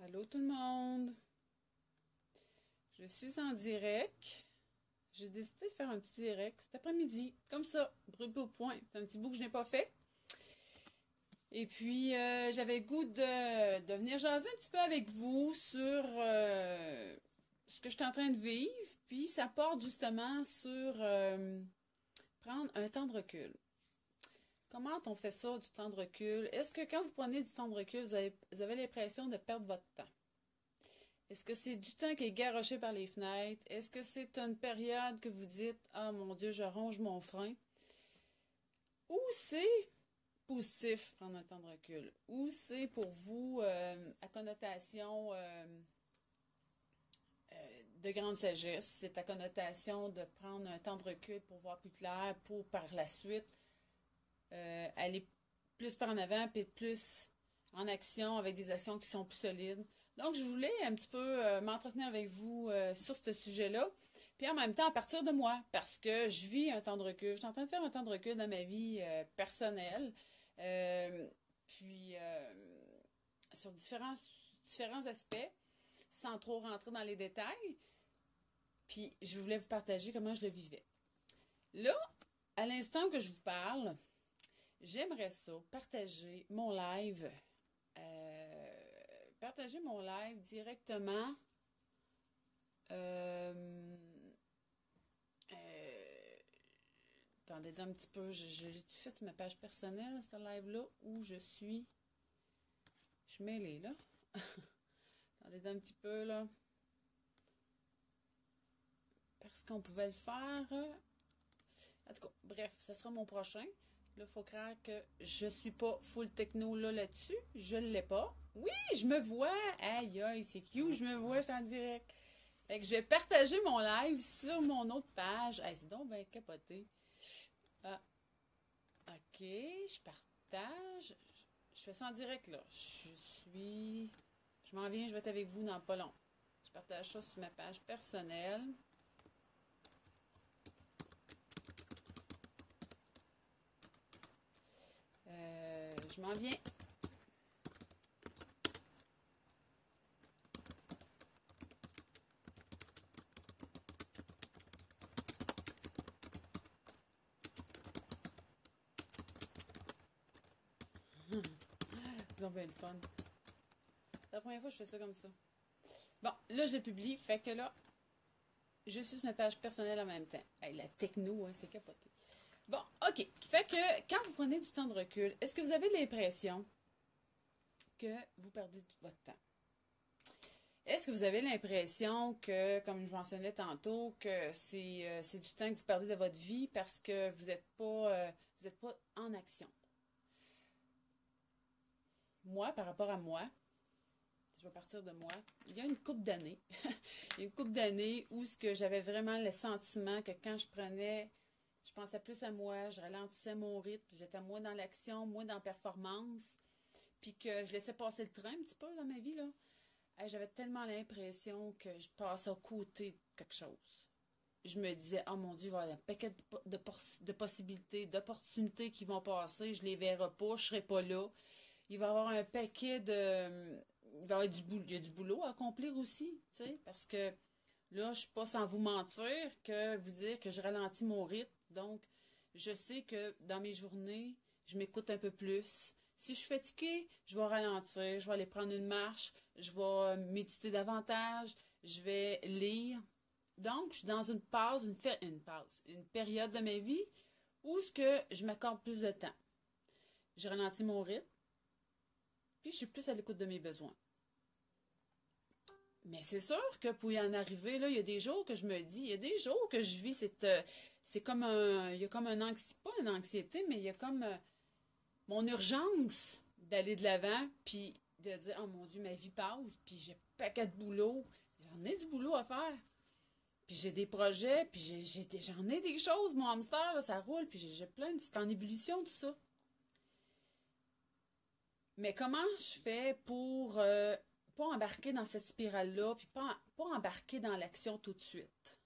Allô tout le monde, je suis en direct. J'ai décidé de faire un petit direct cet après-midi, comme ça, brûle au point. C'est un petit bout que je n'ai pas fait. Et puis, j'avais le goût de venir jaser un petit peu avec vous sur ce que je suis en train de vivre. Puis, ça porte justement sur prendre un temps de recul. Comment on fait ça, du temps de recul? Est-ce que quand vous prenez du temps de recul, vous avez l'impression de perdre votre temps? Est-ce que c'est du temps qui est garoché par les fenêtres? Est-ce que c'est une période que vous dites, ah mon Dieu, je ronge mon frein? Ou c'est positif, prendre un temps de recul? Ou c'est pour vous à connotation de grande sagesse? C'est à connotation de prendre un temps de recul pour voir plus clair, pour par la suite aller plus par en avant, puis plus en action avec des actions qui sont plus solides. Donc, je voulais un petit peu m'entretenir avec vous sur ce sujet-là. Puis en même temps, à partir de moi, parce que je vis un temps de recul. Je suis en train de faire un temps de recul dans ma vie personnelle. Euh, puis, sur différents aspects, sans trop rentrer dans les détails. Puis, je voulais vous partager comment je le vivais. Là, à l'instant que je vous parle, j'aimerais ça partager mon live directement euh, euh, attendez un petit peu, j'ai tout fait sur ma page personnelle, ce live-là, où je suis mêlée, là. Attendez un petit peu, là. Parce qu'on pouvait le faire. En tout cas, bref, ce sera mon prochain. Là, il faut croire que je suis pas full techno là-dessus. Je ne l'ai pas. Oui, je me vois. Aïe, aïe, c'est cute. Je me vois, je suis en direct. Fait que je vais partager mon live sur mon autre page. Hey, c'est donc bien capoté. Ah, ok, je partage. Je fais ça en direct, là. Je m'en viens, je vais être avec vous dans pas long. Je partage ça sur ma page personnelle. Je m'en viens. C'est donc bien le fun. C'est la première fois que je fais ça comme ça. Bon, là, je le publie. Fait que là, je suis sur ma page personnelle en même temps. Hey, la techno, hein, c'est capoté. Bon, OK. Fait que quand vous prenez du temps de recul, est-ce que vous avez l'impression que vous perdez votre temps? Est-ce que vous avez l'impression que, comme je mentionnais tantôt, que c'est du temps que vous perdez de votre vie parce que vous êtes pas en action? Moi, par rapport à moi, je vais partir de moi. Il y a une couple d'années, il y a une couple d'années où ce que j'avais vraiment le sentiment que quand je pensais plus à moi, je ralentissais mon rythme, j'étais moins dans l'action, moins dans la performance, puis que je laissais passer le train un petit peu dans ma vie, là. Hey, j'avais tellement l'impression que je passais à côté de quelque chose. Je me disais, oh mon Dieu, il va y avoir un paquet de possibilités, d'opportunités qui vont passer, je les verrai pas, je serai pas là. Il va y avoir un paquet de. Il va y avoir il y a du boulot à accomplir aussi, tu sais, parce que là, je suis pas sans vous mentir que vous dire que je ralentis mon rythme. Donc, je sais que dans mes journées, je m'écoute un peu plus. Si je suis fatiguée, je vais ralentir, je vais aller prendre une marche, je vais méditer davantage, je vais lire. Donc, je suis dans une période de ma vie où ce que je m'accorde plus de temps. Je ralentis mon rythme, puis je suis plus à l'écoute de mes besoins. Mais c'est sûr que pour y en arriver, là, il y a des jours que je me dis, il y a des jours que je vis c'est comme il y a comme pas une anxiété, mais il y a comme mon urgence d'aller de l'avant, puis de dire, oh mon Dieu, ma vie passe, puis j'ai pas paquet de boulot, j'en ai du boulot à faire, puis j'ai des projets, puis j'en ai des choses, mon hamster, là, ça roule, puis j'ai plein c'est en ébullition tout ça. Mais comment je fais pour pas embarquer dans cette spirale-là, puis pas embarquer dans l'action tout de suite?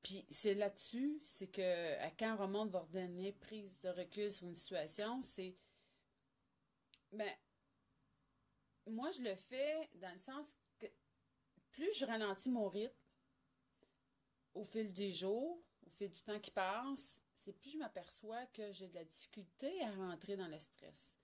Puis c'est là-dessus, c'est que quand on remonte votre dernière prise de recul sur une situation, c'est ben moi, je le fais dans le sens que plus je ralentis mon rythme au fil des jours, au fil du temps qui passe, c'est plus je m'aperçois que j'ai de la difficulté à rentrer dans le stress.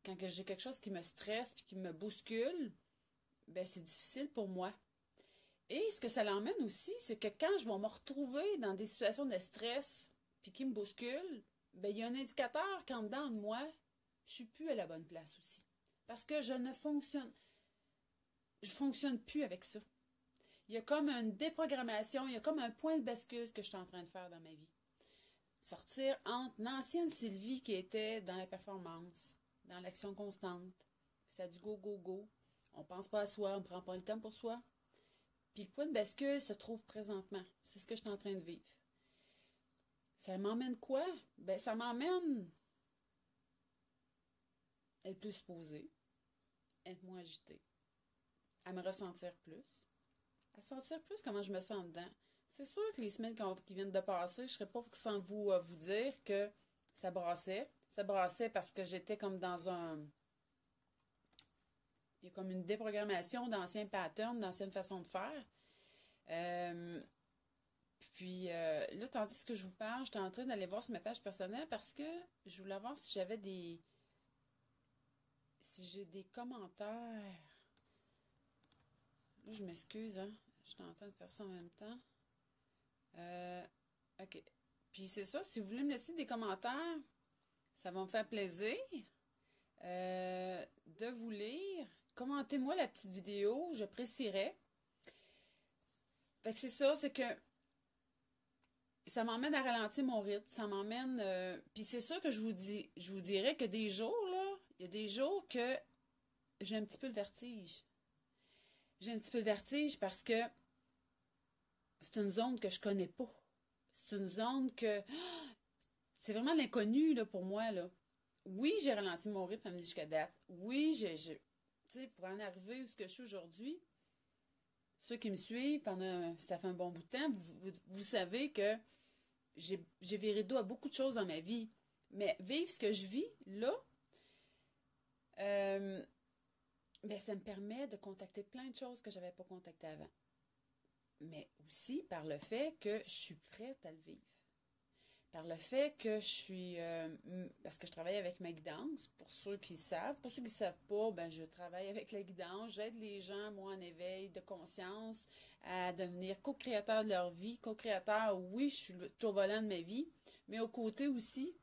Quand que j'ai quelque chose qui me stresse puis qui me bouscule, ben c'est difficile pour moi. Et ce que ça l'emmène aussi, c'est que quand je vais me retrouver dans des situations de stress puis qui me bousculent, ben il y a un indicateur qu'en dedans de moi, je suis plus à la bonne place aussi. Parce que je fonctionne plus avec ça. Il y a comme une déprogrammation, il y a comme un point de bascule que je suis en train de faire dans ma vie. Sortir entre l'ancienne Sylvie qui était dans la performance, dans l'action constante, c'est du go, go, go. On pense pas à soi, on prend pas le temps pour soi. Puis le point de bascule se trouve présentement. C'est ce que je suis en train de vivre. Ça m'emmène quoi? Ben, ça m'emmène à être plus posée, à être moins agitée, à me ressentir plus, à sentir plus comment je me sens dedans. C'est sûr que les semaines qui viennent de passer, je ne serais pas sans vous dire que ça brassait. Ça brassait parce que j'étais comme dans un... Il y a comme une déprogrammation d'anciens patterns, d'anciennes façons de faire. Là, tandis que je vous parle, j'étais en train d'aller voir sur ma page personnelle parce que je voulais voir si j'avais des... Si j'ai des commentaires. Là, je m'excuse, hein. Je suis en train de faire ça en même temps. OK. Puis c'est ça, si vous voulez me laisser des commentaires, ça va me faire plaisir de vous lire. Commentez-moi la petite vidéo, j'apprécierais. Fait que c'est ça, c'est que ça m'emmène à ralentir mon rythme, ça m'emmène... Puis c'est ça que je vous dirais que des jours, là, il y a des jours que j'ai un petit peu le vertige. J'ai un petit peu le vertige parce que c'est une zone que je connais pas. C'est une zone que... C'est vraiment l'inconnu, là, pour moi, là. Oui, j'ai ralenti mon rythme jusqu'à date. Oui, tu sais, pour en arriver où ce que je suis aujourd'hui, ceux qui me suivent ça fait un bon bout de temps, vous savez que j'ai viré dos à beaucoup de choses dans ma vie. Mais vivre ce que je vis, là, ben, ça me permet de contacter plein de choses que je n'avais pas contactées avant. Mais aussi par le fait que je suis prête à le vivre. Par le fait que je suis... parce que je travaille avec ma guidance, pour ceux qui savent. Pour ceux qui ne savent pas, ben, je travaille avec la guidance. J'aide les gens, moi, en éveil de conscience, à devenir co-créateurs de leur vie. Co-créateurs, oui, je suis au volant de ma vie, mais au côté aussi,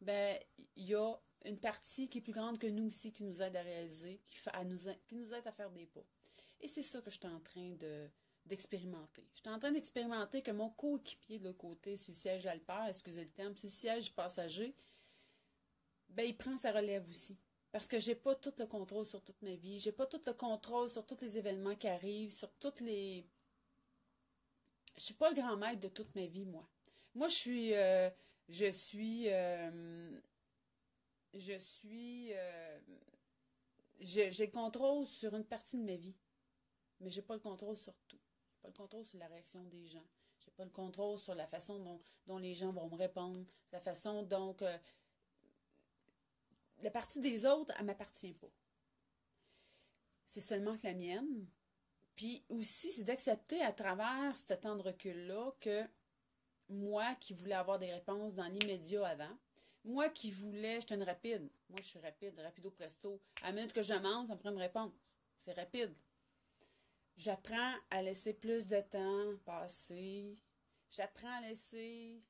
ben, il y a une partie qui est plus grande que nous aussi, qui nous aide à réaliser, qui nous aide à faire des pas. Et c'est ça que je suis en train d'expérimenter. Je suis en train d'expérimenter que mon coéquipier de l'autre côté, sur le siège Alpert, excusez le terme, sur le siège passager, ben il prend sa relève aussi. Parce que j'ai pas tout le contrôle sur toute ma vie, j'ai pas tout le contrôle sur tous les événements qui arrivent, sur toutes les... Je suis pas le grand maître de toute ma vie, moi. Moi, je suis, j'ai le contrôle sur une partie de ma vie, mais j'ai pas le contrôle sur tout. J'ai pas le contrôle sur la réaction des gens. J'ai pas le contrôle sur la façon dont les gens vont me répondre, la façon dont la partie des autres, elle m'appartient pas. C'est seulement que la mienne. Puis aussi, c'est d'accepter à travers ce temps de recul-là que moi qui voulais avoir des réponses dans l'immédiat avant, moi qui voulais, j'étais une rapide. Moi, je suis rapide, rapido presto. À la minute que je demande, ça me prend une réponse. C'est rapide. J'apprends à laisser plus de temps passer. J'apprends à laisser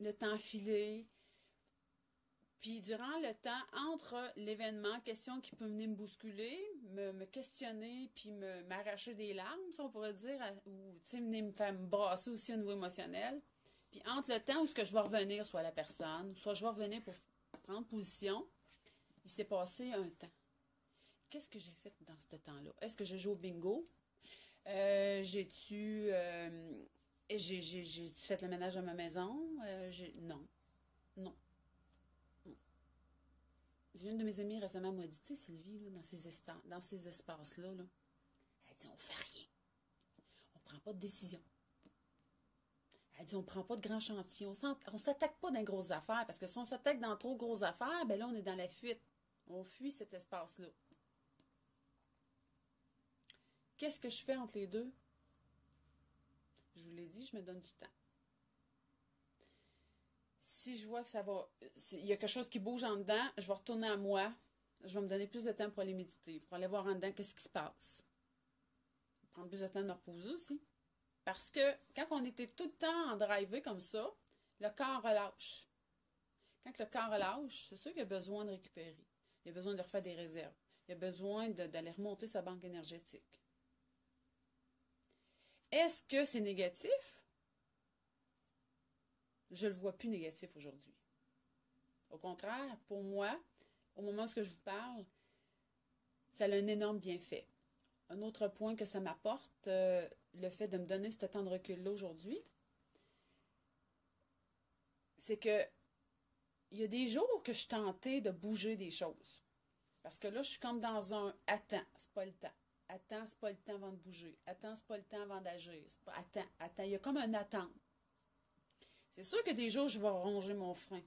le temps filer. Puis durant le temps, entre l'événement, question qui peut venir me bousculer, me questionner, puis m'arracher des larmes, si on pourrait dire, ou venir me faire me brasser aussi au niveau émotionnel. Puis entre le temps où ce que je vais revenir, soit à la personne, soit je vais revenir pour prendre position, il s'est passé un temps. Qu'est-ce que j'ai fait dans ce temps-là? Est-ce que je joue au bingo? J'ai-tu fait le ménage de ma maison? Non. Non. J'ai une de mes amies récemment m'a dit, tu sais, Sylvie, là, dans ces espaces-là, là, elle dit, on fait rien. On prend pas de décision. Elle dit, on prend pas de grands chantiers. On s'attaque pas dans les grosses affaires, parce que si on s'attaque dans trop grosses affaires, ben là, on est dans la fuite. On fuit cet espace-là. Qu'est-ce que je fais entre les deux? Je vous l'ai dit, je me donne du temps. Si je vois que ça va, il y a quelque chose qui bouge en dedans, je vais retourner à moi. Je vais me donner plus de temps pour aller méditer, pour aller voir en dedans qu'est-ce qui se passe. Prendre plus de temps de me reposer aussi. Parce que quand on était tout le temps en drivé comme ça, le corps relâche. Quand le corps relâche, c'est sûr qu'il a besoin de récupérer. Il a besoin de refaire des réserves. Il a besoin d'aller remonter sa banque énergétique. Est-ce que c'est négatif? Je ne le vois plus négatif aujourd'hui. Au contraire, pour moi, au moment où je vous parle, ça a un énorme bienfait. Un autre point que ça m'apporte, le fait de me donner ce temps de recul-là aujourd'hui, c'est que il y a des jours que je suis tentée de bouger des choses. Parce que là, je suis comme dans un « attends, c'est pas le temps ». Attends, c'est pas le temps avant de bouger. Attends, c'est pas le temps avant d'agir. Attends. Il y a comme un attente. C'est sûr que des jours, je vais ronger mon frein.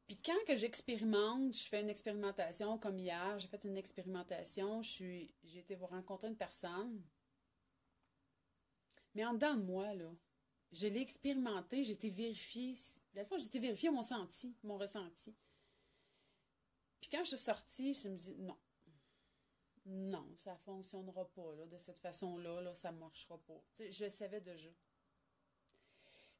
Puis quand que j'expérimente, je fais une expérimentation, comme hier, j'ai fait une expérimentation, j'ai été vous rencontrer une personne. Mais en dedans de moi, là, je l'ai expérimenté, j'ai été vérifiée. La fois, j'ai été vérifiée mon ressenti. Puis quand je suis sortie, je me dis non. Non, ça ne fonctionnera pas, là, de cette façon-là, là, ça ne marchera pas. Tu sais, je le savais déjà.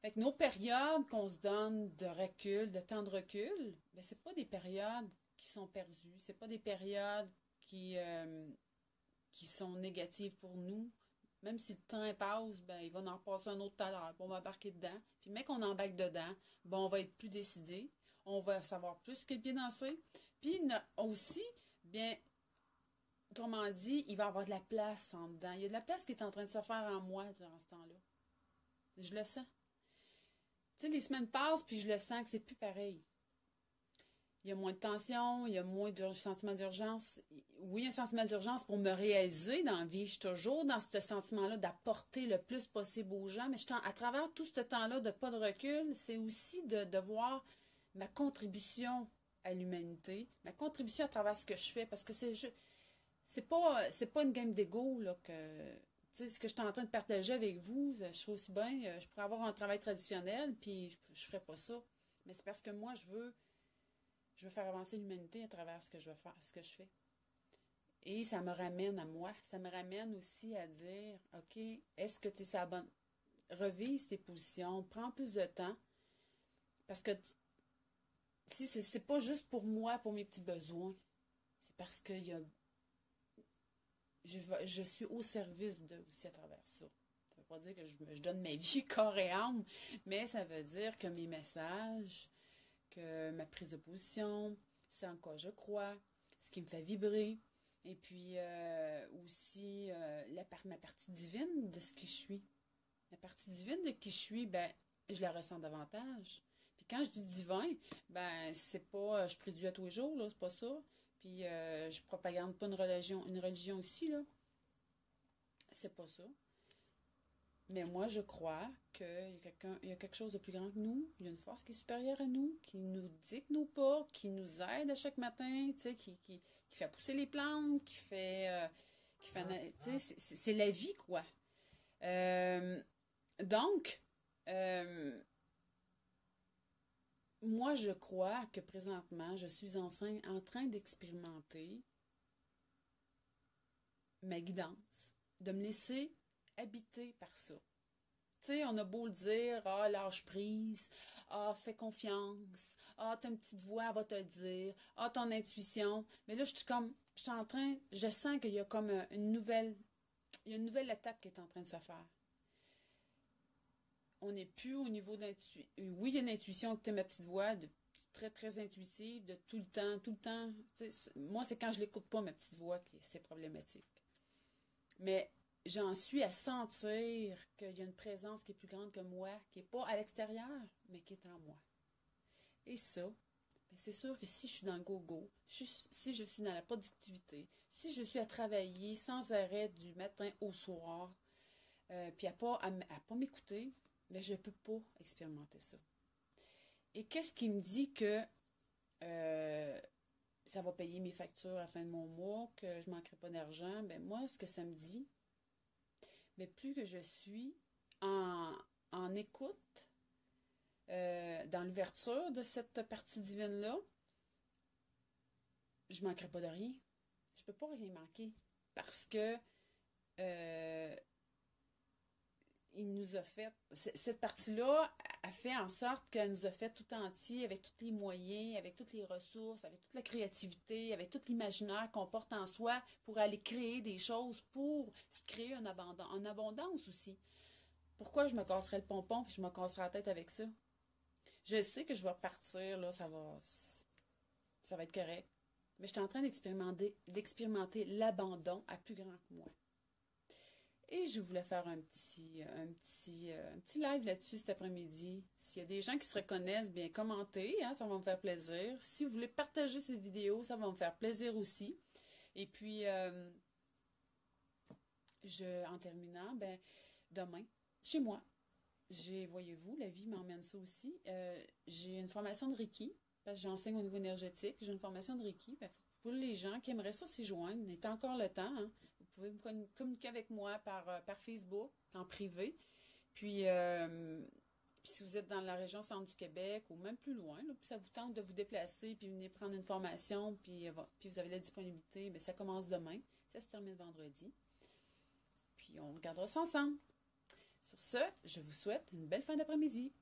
Fait que nos périodes qu'on se donne de recul, de temps de recul, ben, c'est pas des périodes qui sont perdues. C'est pas des périodes qui sont négatives pour nous. Même si le temps passe, ben, il va en repasser un autre tout à l'heure, puis on va embarquer dedans. Puis, mec, on embarque dedans, ben, on va être plus décidé, on va savoir plus ce qu'est le pied dansé. Puis, aussi, bien, autrement dit, il va y avoir de la place en dedans. Il y a de la place qui est en train de se faire en moi durant ce temps-là. Je le sens. Tu sais, les semaines passent, puis je le sens que c'est plus pareil. Il y a moins de tension, il y a moins de sentiment d'urgence. Oui, un sentiment d'urgence pour me réaliser dans la vie. Je suis toujours dans ce sentiment-là d'apporter le plus possible aux gens, mais à travers tout ce temps-là de pas de recul, c'est aussi de voir ma contribution à l'humanité, ma contribution à travers ce que je fais, parce que c'est pas une game d'ego là que tu sais ce que je suis en train de partager avec vous, je suis aussi bien, je pourrais avoir un travail traditionnel puis je ferais pas ça, mais c'est parce que moi je veux faire avancer l'humanité à travers ce que je veux faire, ce que je fais. Et ça me ramène à moi, ça me ramène aussi à dire OK, est-ce que tu es sa bonne revise tes positions, prends plus de temps parce que si c'est pas juste pour moi, pour mes petits besoins, c'est parce que je suis au service d'eux aussi à travers ça. Ça veut pas dire que je donne ma vie corps et âme, mais ça veut dire que mes messages, que ma prise de position, ce en quoi je crois, ce qui me fait vibrer, et puis aussi ma partie divine de ce qui je suis. La partie divine de qui je suis, ben, je la ressens davantage. Puis quand je dis divin, ben, c'est pas, je prie Dieu à tous les jours, là, c'est pas ça. Puis je propagande pas une religion ici, là. C'est pas ça. Mais moi, je crois il y a quelque chose de plus grand que nous. Il y a une force qui est supérieure à nous, qui nous dicte nos pas, qui nous aide à chaque matin, tu sais, qui fait pousser les plantes, tu sais, c'est la vie, quoi. Euh, donc, moi, je crois que présentement, je suis en train d'expérimenter ma guidance, de me laisser habiter par ça. Tu sais, on a beau le dire, ah, lâche prise, ah, fais confiance, ah, t'as une petite voix, elle va te le dire, ah, ton intuition. Mais là, je sens qu'il y a comme il y a une nouvelle étape qui est en train de se faire. On n'est plus au niveau d'intuition. Oui, il y a une intuition, écoutez ma petite voix, très, très intuitive, de tout le temps. Moi, c'est quand je l'écoute pas, ma petite voix, qui c'est problématique. Mais j'en suis à sentir qu'il y a une présence qui est plus grande que moi, qui n'est pas à l'extérieur, mais qui est en moi. Et ça, ben c'est sûr que si je suis dans le go-go, si je suis dans la productivité, si je suis à travailler sans arrêt du matin au soir, puis à pas m'écouter, ben je ne peux pas expérimenter ça. Et qu'est-ce qui me dit que ça va payer mes factures à la fin de mon mois, que je ne manquerai pas d'argent, ben moi, ce que ça me dit, mais plus que je suis en écoute, dans l'ouverture de cette partie divine-là, je ne manquerai pas de rien. Je ne peux pas rien manquer. Parce que il nous a fait, cette partie-là a fait en sorte qu'elle nous a fait tout entier, avec tous les moyens, avec toutes les ressources, avec toute la créativité, avec tout l'imaginaire qu'on porte en soi pour aller créer des choses, pour se créer en abondance aussi. Pourquoi je me casserais le pompon et je me casserais la tête avec ça? Je sais que je vais repartir, là, ça va être correct. Mais je suis en train d'expérimenter l'abandon à plus grand que moi. Et je voulais faire un petit live là-dessus cet après-midi. S'il y a des gens qui se reconnaissent, bien commentez, hein, ça va me faire plaisir. Si vous voulez partager cette vidéo, ça va me faire plaisir aussi. Et puis, en terminant, ben demain, chez moi, voyez-vous, la vie m'emmène ça aussi. J'ai une formation de Reiki, parce que j'enseigne au niveau énergétique. J'ai une formation de Reiki. Ben, pour les gens qui aimeraient ça s'y joindre, il est encore le temps. Hein. Vous pouvez communiquer avec moi par Facebook, en privé. Puis, si vous êtes dans la région centre du Québec ou même plus loin, là, puis ça vous tente de vous déplacer, puis venir prendre une formation, puis vous avez la disponibilité, bien, ça commence demain. Ça se termine vendredi. Puis on regardera ça ensemble. Sur ce, je vous souhaite une belle fin d'après-midi.